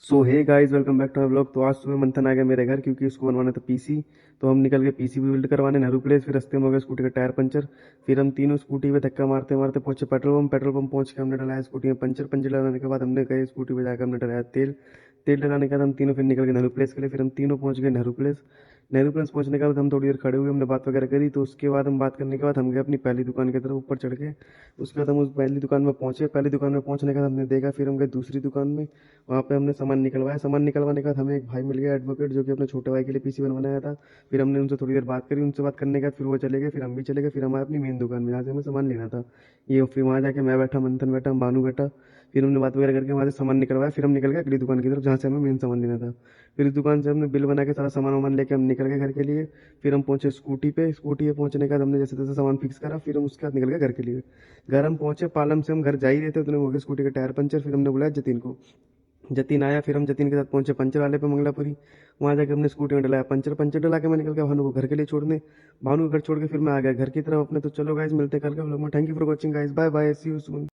So hey guys, welcome back to my blog. तो आज सुबह मंथन आ गया मेरे घर क्योंकि उसको बनवाना था पीसी। तो हम निकल गए पीसी भी बिल्ड करवाने नेहरू प्लेस। फिर रास्ते में हो गया स्कूटी का टायर पंचर। फिर हम तीनों स्कूटी पे धक्का मारते मारते पहुंचे पेट्रोल पंप पहुंच के हमने डलाया स्कूटी में पंचर। पंचर डलाने के बाद हमने गए स्कूटी पे जाकर हमने डलाया तेल। तेल डलाने के बाद हम तीनों फिर निकल गए नेहरू प्लेस के लिए। फिर हम तीनों पहुंच गए नेहरू प्लेस। नेहरू प्लेस पहुंचने के बाद हम थोड़ी देर खड़े हुए, हमने बात वगैरह करी। तो उसके बाद हम बात करने के बाद हम गए अपनी पहली दुकान की तरफ ऊपर चढ़ के। उसके बाद हम उस पहली दुकान में पहुंचे। पहली दुकान में पहुंचने के बाद हमने देखा, फिर हम गए दूसरी दुकान में। वहाँ पे हमने सामान निकलवाया। सामान निकलवाने के बाद हमें एक भाई मिल गया एडवोकेट, जो कि अपने छोटे भाई के लिए पीसी बनवाना आया था। फिर हमने उनसे थोड़ी देर बात करी। उनसे बात करने के बाद फिर वो चले गए, फिर हम भी चले गए। फिर हमारे अपनी मेन दुकान में जहाँ से हमें सामान लेना था। ये फिर वहाँ जाके मैं बैठा, मंथन बैठा, बानू बैठा। फिर हमने बात वगैरह करके वहाँ से सामान निकलवाया। फिर हम निकल गए अगली दुकान की तरफ जहाँ से हमें मेन सामान लेना था। फिर इस दुकान से हमने बिल बना के सारा सामान वामान लेके हम निकल गए घर के लिए। फिर हम पहुंचे स्कूटी पे। स्कूटी पे पहुंचने के बाद हमने जैसे तैसे सामान फिक्स करा। फिर हम उसके बाद निकल गए घर के लिए। घर हम पहुंचे, पालम से हम घर जा ही रहे थे उतने में हो गया स्कूटी का टायर पंचर। फिर हमने बुलाया जतीन को। जतीन आया, फिर हम जतीन के साथ पहुंचे पंचर वाले पे मंगलापुरी। वहां जाकर हमने स्कूटी में डलाया पंचर। पंचर डला के मैं निकल गया भानु को घर के लिए छोड़ने। भानु को घर छोड़ के फिर मैं आ गया घर की तरफ अपने। तो चलो गाइस, मिलते हैं कल के व्लॉग में। Thank you for watching guys, bye bye, see you soon.